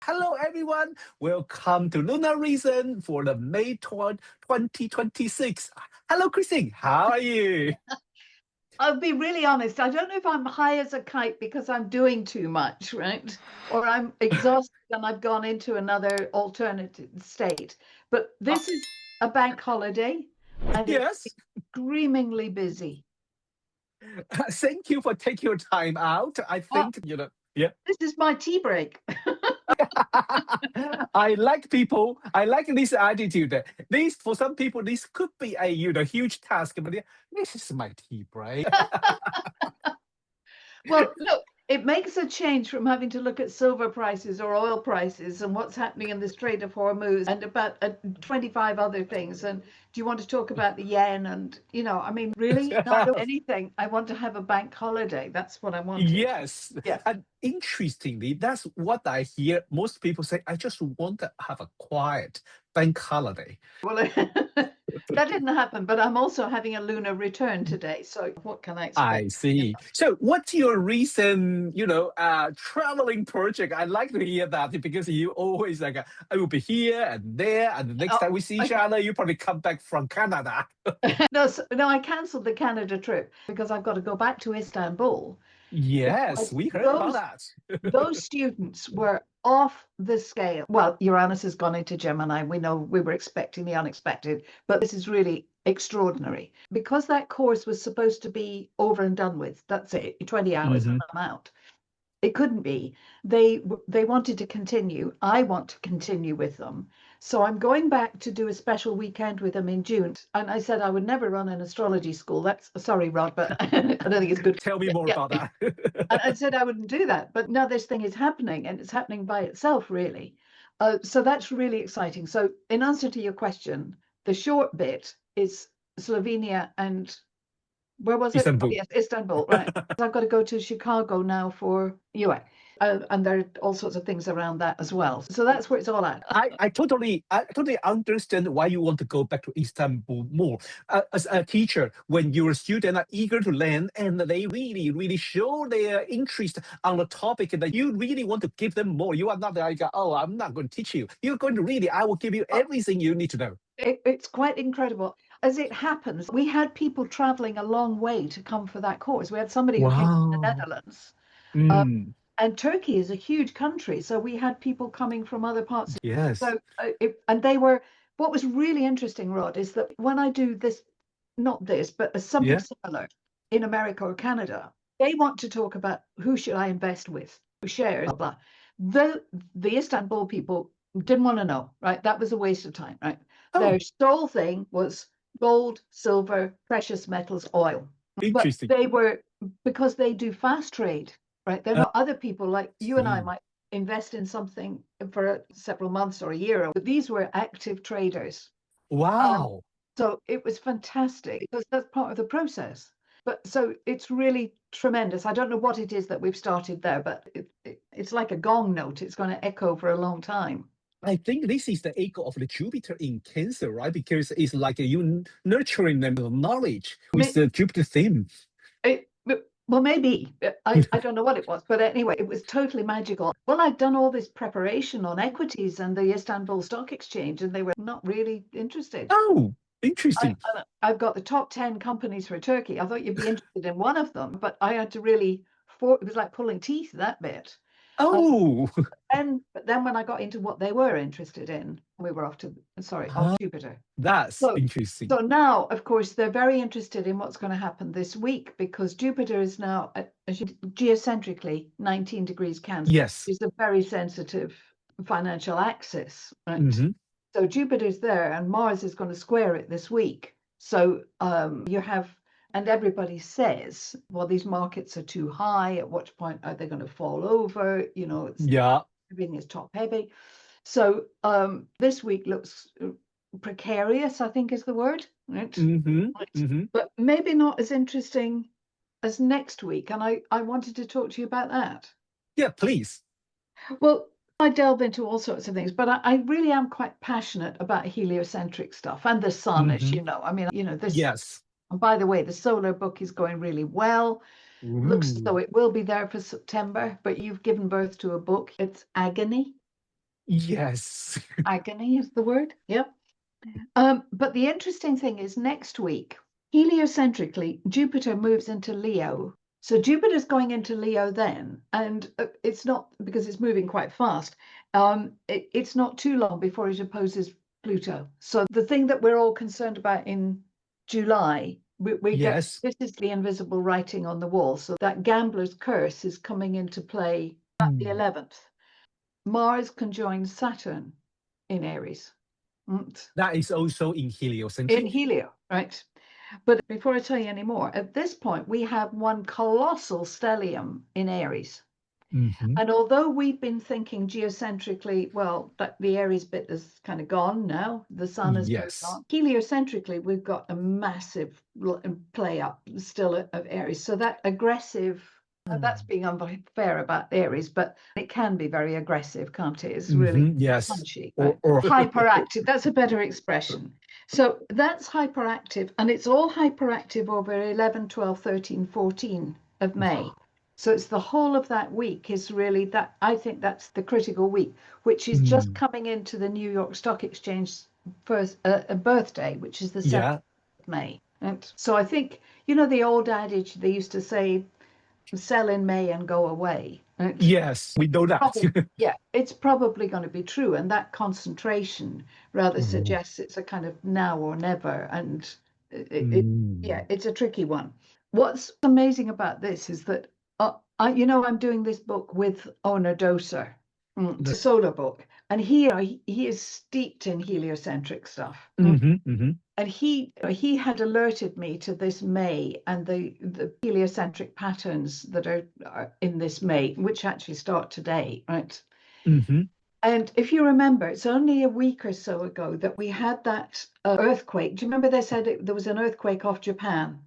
Hello, everyone. Welcome to Lunar Reason for the May 2026. Hello, Christine. How are you? I'll be really honest. I don't know if I'm high as a kite because I'm doing too much, right? Or I'm exhausted and I've gone into another alternative state. But this is a bank holiday and Yes. it's screamingly busy. Thank you for taking your time out. I think, yeah. This is my tea break. I like this attitude. For some people, this could be a huge task, but this is my tea break. Well, look, it makes a change from having to look at silver prices or oil prices and what's happening in the Strait of Hormuz and about 25 other things. And do you want to talk about the yen? And, really, not anything. I want to have a bank holiday. That's what I want. Yes. Yeah. And interestingly, that's what I hear most people say. I just want to have a quiet bank holiday. Well, that didn't happen, but I'm also having a lunar return today. So what can I expect? I see. So what's your recent, traveling project? I like to hear that because you always I will be here and there, and the next time we see each other, you probably come back from Canada. No, I canceled the Canada trip because I've got to go back to Istanbul. Yes, we heard about that. Those students were off the scale. Well, Uranus has gone into Gemini. We know we were expecting the unexpected, but this is really extraordinary. Because that course was supposed to be over and done with, that's it, 20 hours and I'm out. It couldn't be. They wanted to continue. I want to continue with them. So I'm going back to do a special weekend with them in June. And I said I would never run an astrology school. Sorry, Rod, but I don't think it's good. Tell me more about that. And I said I wouldn't do that. But now this thing is happening and it's happening by itself, really. So that's really exciting. So in answer to your question, the short bit is Slovenia and where was it? Istanbul. Yes, Istanbul, right. I've got to go to Chicago now for UA. And there are all sorts of things around that as well. So that's where it's all at. I totally understand why you want to go back to Istanbul more. As a teacher, when your students are eager to learn and they really, really show their interest on the topic that you really want to give them more, you are not like, oh, I'm not going to teach you. You're going to really, I will give you everything you need to know. It's quite incredible. As it happens, we had people traveling a long way to come for that course. We had somebody who came from the Netherlands. And Turkey is a huge country, so we had people coming from other parts. Yes. So, and they were, what was really interesting, Rod, is that when I do this, not this, but something similar in America or Canada, they want to talk about who should I invest with, who shares, blah, blah. The Istanbul people didn't want to know, right? That was a waste of time, right? Their sole thing was gold, silver, precious metals, oil. Interesting. But because they do fast trade, right? They're not other people like you and I might invest in something for several months or a year, but these were active traders. Wow. So it was fantastic because that's part of the process. But so it's really tremendous. I don't know what it is that we've started there, but it's like a gong note. It's going to echo for a long time. I think this is the echo of the Jupiter in Cancer, right? Because it's like you nurturing them with knowledge with the Jupiter theme. Well, maybe. I don't know what it was. But anyway, it was totally magical. Well, I'd done all this preparation on equities and the Istanbul Stock Exchange, and they were not really interested. Oh, interesting. I've got the top 10 companies for Turkey. I thought you'd be interested in one of them, but I had to really, it was like pulling teeth, that bit. Oh. But then when I got into what they were interested in, we were off Jupiter. That's interesting. So now, of course, they're very interested in what's going to happen this week because Jupiter is now geocentrically 19 degrees Cancer. Yes. It's a very sensitive financial axis, right? So Jupiter's there and Mars is going to square it this week. So you have, and everybody says, well, these markets are too high. At what point are they going to fall over? Everything is top heavy. So this week looks precarious, I think is the word. Right? But maybe not as interesting as next week. And I wanted to talk to you about that. Yeah, please. Well, I delve into all sorts of things, but I really am quite passionate about heliocentric stuff and the sun, as you know. I mean, this. Yes. And by the way, the solar book is going really well. Looks as though it will be there for September, but you've given birth to a book. It's Agony. Yes. Agony is the word. Yep. But the interesting thing is next week, heliocentrically, Jupiter moves into Leo. So Jupiter's going into Leo then, and it's not because it's moving quite fast. It's not too long before it opposes Pluto. So the thing that we're all concerned about in July, we Yes. get, this is the invisible writing on the wall. So that gambler's curse is coming into play at the 11th. Mars conjoins Saturn in Aries. That is also in heliocentric. In Helio, right? But before I tell you any more, at this point, we have one colossal stellium in Aries. Mm-hmm. And although we've been thinking geocentrically, well, that the Aries bit is kind of gone now, the sun is moved on. Heliocentrically, we've got a massive play up still of Aries. So that aggressive, that's being unfair about Aries, but it can be very aggressive, can't it? It's really punchy, right? Or hyperactive. That's a better expression. So that's hyperactive, and it's all hyperactive over 11, 12, 13, 14 of May. So it's the whole of that week is really that, I think that's the critical week, which is just coming into the New York Stock Exchange first birthday, which is the 7th of May. And so I think, you know, the old adage, they used to say, sell in May and go away. Yes, we know that. Yeah, it's probably going to be true. And that concentration rather suggests it's a kind of now or never. And it's a tricky one. What's amazing about this is that, I'm doing this book with Ona Doser, the solar book. And he is steeped in heliocentric stuff. And he had alerted me to this May and the heliocentric patterns that are in this May, which actually start today, right? And if you remember, it's only a week or so ago that we had that earthquake. Do you remember they said there was an earthquake off Japan?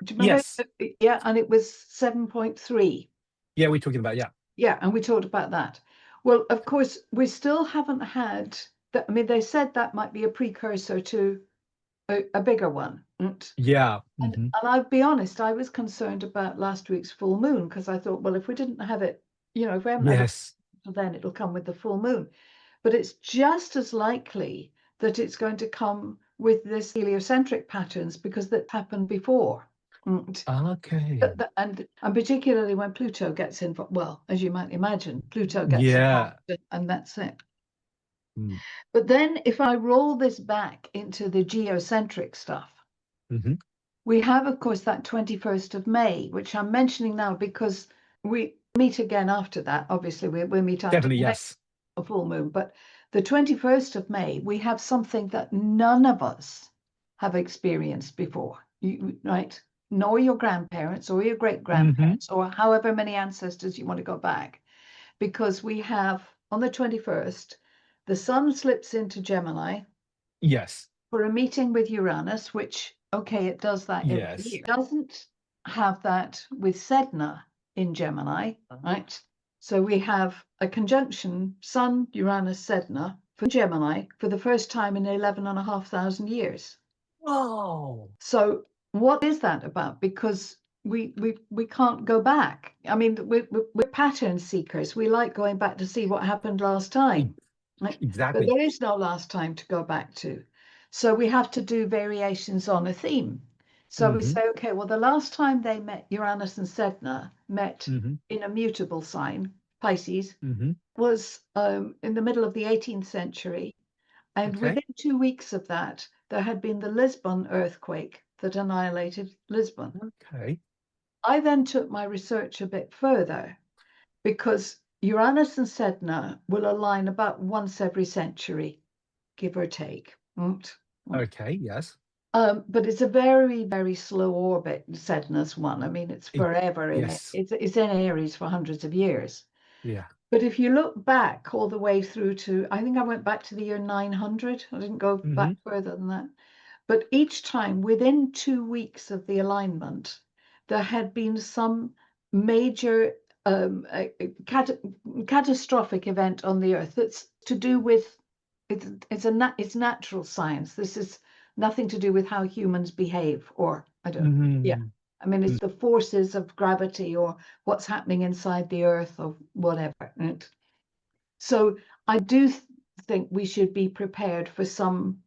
Do you remember? Yes. Yeah, and it was 7.3. Yeah, we're talking about, Yeah, and we talked about that. Well, of course, we still haven't had that. I mean, they said that might be a precursor to a bigger one. Yeah. And I'll be honest, I was concerned about last week's full moon because I thought, well, if we didn't have it, if we haven't had it, then it'll come with the full moon. But it's just as likely that it's going to come with this heliocentric patterns because that happened before. Okay. And particularly when Pluto gets involved, well, as you might imagine, Pluto gets involved, and that's it. But then if I roll this back into the geocentric stuff, we have, of course, that 21st of May, which I'm mentioning now because we meet again after that. Obviously, we'll meet after a full moon. But the 21st of May, we have something that none of us have experienced before, right? Nor your grandparents or your great-grandparents or however many ancestors you want to go back. Because we have, on the 21st, the sun slips into Gemini. Yes. For a meeting with Uranus, which, okay, it does that every year. It doesn't have that with Sedna in Gemini, right? So we have a conjunction, Sun, Uranus, Sedna, for Gemini for the first time in 11,500 years. Whoa. So what is that about? Because we can't go back. I mean, we're pattern seekers. We like going back to see what happened last time. Right? Exactly. But there is no last time to go back to. So we have to do variations on a theme. So we say, okay, well, the last time they met, Uranus and Sedna met in a mutable sign, Pisces, was in the middle of the 18th century. And within 2 weeks of that, there had been the Lisbon earthquake that annihilated Lisbon. Okay. I then took my research a bit further because Uranus and Sedna will align about once every century, give or take. Okay, yes. But it's a very, very slow orbit, Sedna's one. I mean, it's forever in it. It's in Aries for hundreds of years. Yeah. But if you look back all the way through to, I think I went back to the year 900. I didn't go back further than that. But each time, within 2 weeks of the alignment, there had been some major catastrophic event on the Earth that's to do with, it's natural science. This is nothing to do with how humans behave, or I don't know. I mean, it's the forces of gravity or what's happening inside the Earth or whatever. Right? So I do think we should be prepared for some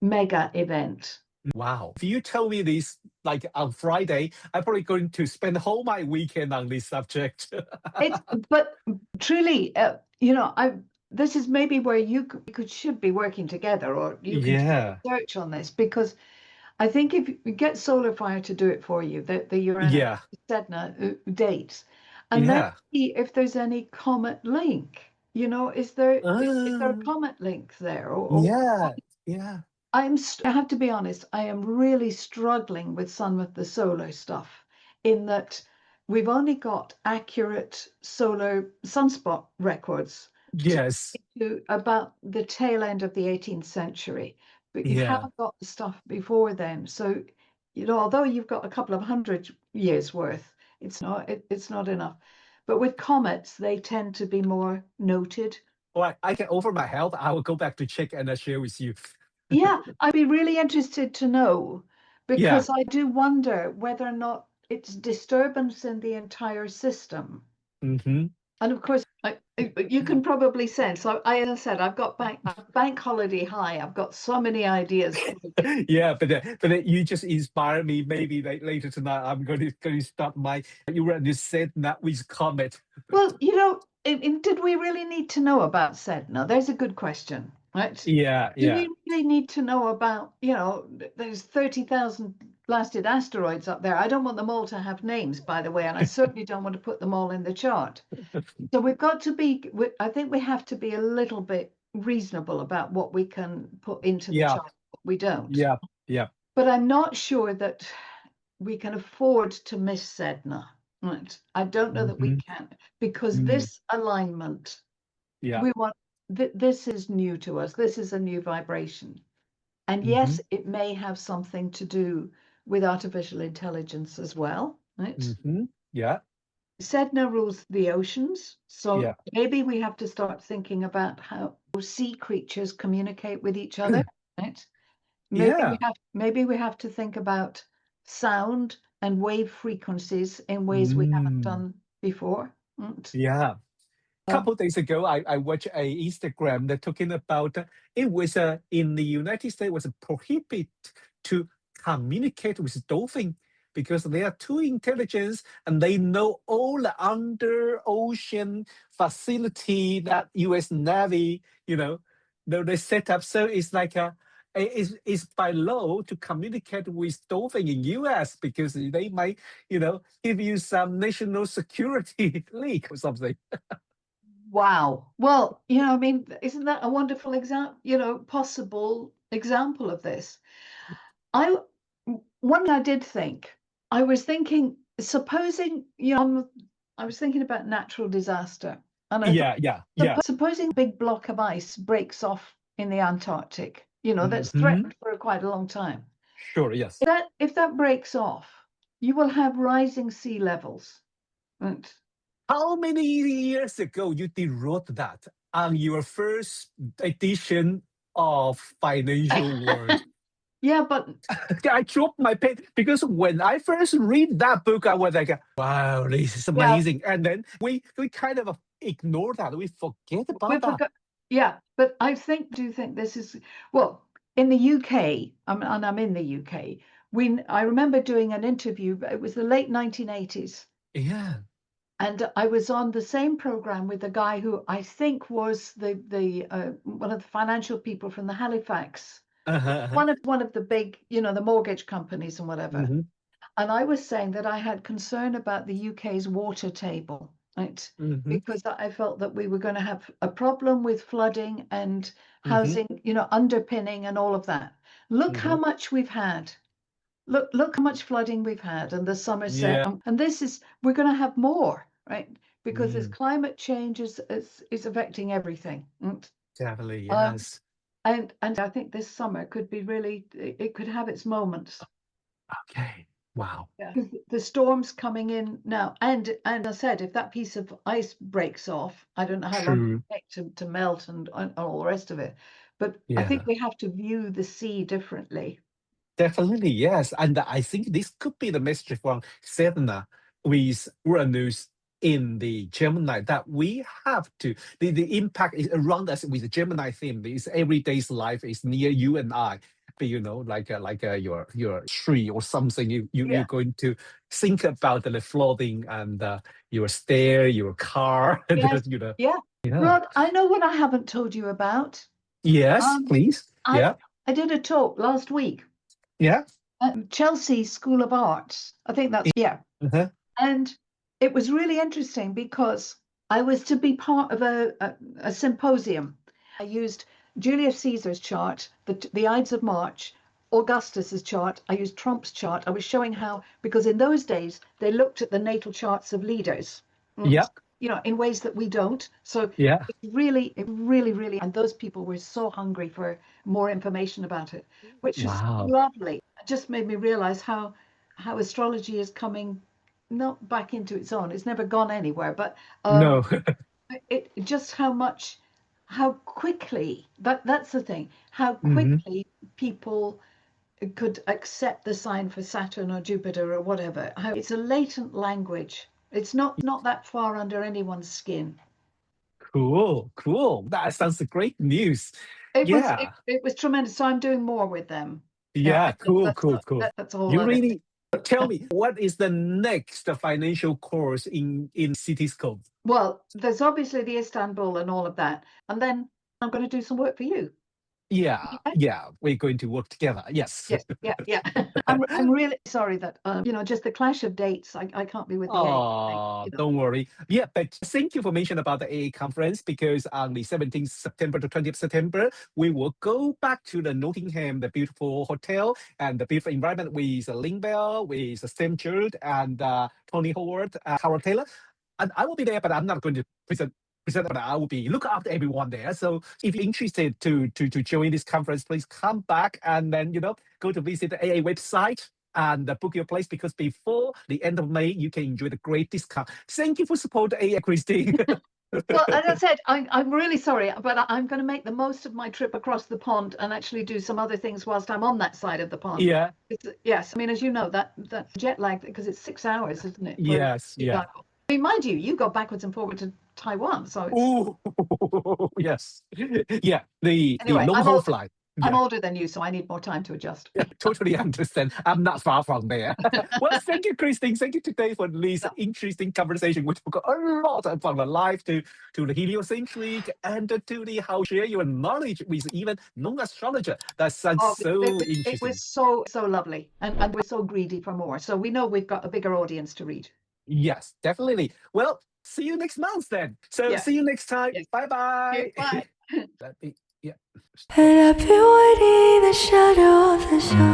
mega event. Wow. If you tell me this like on Friday, I'm probably going to spend whole my weekend on this subject. But truly, this is maybe where you should be working together, or you can Yeah. research on this, because I think if you get Solar Fire to do it for you, the Uranus Sedna dates, and then see if there's any comet link. Is there a comet link there? Yeah. I have to be honest, I am really struggling with some of the solar stuff, in that we've only got accurate solar sunspot records Yes. to about the tail end of the 18th century, but you haven't got the stuff before then. So, although you've got a couple of 100 years worth, it's not enough. But with comets, they tend to be more noted. Well, I can offer my help. I will go back to check and share with you. Yeah, I'd be really interested to know, because I do wonder whether or not it's disturbance in the entire system. Mm-hmm. And of course, you can probably sense, as I said, I've got bank holiday high. I've got so many ideas. Yeah, but you just inspire me. Maybe later tonight, I'm going to start my Uranus Sedna with comet. Well, did we really need to know about Sedna? There's a good question, right? Yeah. Do we really need to know about, there's 30,000 blasted asteroids up there. I don't want them all to have names, by the way, and I certainly don't want to put them all in the chart. So we've got to I think we have to be a little bit reasonable about what we can put into the chart, what we don't. Yeah. But I'm not sure that we can afford to miss Sedna. Right? I don't know that we can, because this alignment, we want. This is new to us. This is a new vibration. And yes, it may have something to do with artificial intelligence as well, right? Yeah. Sedna rules the oceans. So maybe we have to start thinking about how sea creatures communicate with each other, right? Maybe we have to think about sound and wave frequencies in ways we haven't done before. Right? Yeah. A couple of days ago, I watched a Instagram that talking about it was in the United States was prohibited to communicate with dolphin because they are too intelligent and they know all the under ocean facility that U.S. Navy they set up. So it's like it's by law to communicate with dolphin in U.S. because they might give you some national security leak or something. Wow. Well, isn't that a wonderful possible example of this? I did think, I was thinking, supposing, I was thinking about natural disaster. And supposing a big block of ice breaks off in the Antarctic, that's threatened for quite a long time. Sure, yes. If that breaks off, you will have rising sea levels. Right? How many years ago you did wrote that on your first edition of Financial World? Yeah, but I dropped my pen because when I first read that book, I was like, wow, this is amazing. And then we kind of ignore that. We forget about that. Yeah, but I do think this is, well, in the UK, and I'm in the UK, I remember doing an interview, it was the late 1980s. Yeah. And I was on the same program with a guy who I think was the one of the financial people from the Halifax, one of the big, the mortgage companies and whatever. And I was saying that I had concern about the UK's water table, right? Because I felt that we were going to have a problem with flooding and housing, underpinning and all of that. Look how much we've had. Look how much flooding we've had, and the Somerset, and we're going to have more. Right, because this climate change is affecting everything. Definitely, yes. And I think this summer could be it could have its moments. Okay, wow. Yeah. The storms coming in now, and I said, if that piece of ice breaks off, I don't know how long it takes to melt and all the rest of it. But I think we have to view the sea differently. Definitely, yes. And I think this could be the message from Sedna with Uranus in the Gemini that we have to, the impact is around us with the Gemini theme. Is everyday's life is near you and I. But, like your tree or something, you're going to think about the clothing and your stair, your car. Yes. Yeah. Rod, I know what I haven't told you about. Yes, please. I did a talk last week. Yeah. At Chelsea School of Arts. I think that's, Uh-huh. And it was really interesting because I was to be part of a symposium. I used Julius Caesar's chart, the Ides of March, Augustus's chart. I used Trump's chart. I was showing how, because in those days, they looked at the natal charts of leaders. Yeah. In ways that we don't. So yeah, it really, and those people were so hungry for more information about it, which was lovely. It just made me realize how astrology is coming not back into its own. It's never gone anywhere, but no. it just how quickly, that's the thing, how quickly people could accept the sign for Saturn or Jupiter or whatever. How it's a latent language. It's not that far under anyone's skin. Cool. That sounds great news. It was tremendous. So I'm doing more with them. Yeah, cool. That's all. You really tell me, what is the next financial course in Cityscope? Well, there's obviously the Istanbul and all of that, and then I'm going to do some work for you. Yeah, we're going to work together. Yes. Yeah. I'm really sorry that just the clash of dates. I can't be with the AA. Don't worry. Yeah, but thank you for mentioning about the AA conference, because on the 17th September to 20th September, we will go back to the Nottingham, the beautiful hotel and the beautiful environment with Lynn Bell, with Sam Judd and Tony Howard, Howard Taylor. And I will be there, but I'm not going to present, but I will be look after everyone there. So if you're interested to join this conference, please come back and then go to visit the AA website and book your place, because before the end of May you can enjoy the great discount. Thank you for supporting AA, Christine. Well, as I said, I'm really sorry, but I'm going to make the most of my trip across the pond and actually do some other things whilst I'm on that side of the pond. Yeah. Yes, I mean, as you know, that jet lag, because it's 6 hours, isn't it? Yes. Yeah. I mean, mind you go backwards and forward to Taiwan, so it's... Oh, yes. Yeah, the long haul flight. I'm older than you, so I need more time to adjust. Yeah, totally understand. I'm not far from there. Well, thank you, Christine. Thank you today for this interesting conversation. We talk a lot from the life to the heliocentric and to the how share your knowledge with even non-astrologer. That sounds so interesting. It was so lovely, and we're so greedy for more. So we know we've got a bigger audience to read. Yes, definitely. Well, see you next month then. So see you next time. Yes. Bye-bye. Bye. Yeah. And I've been waiting in the shadow of the sun.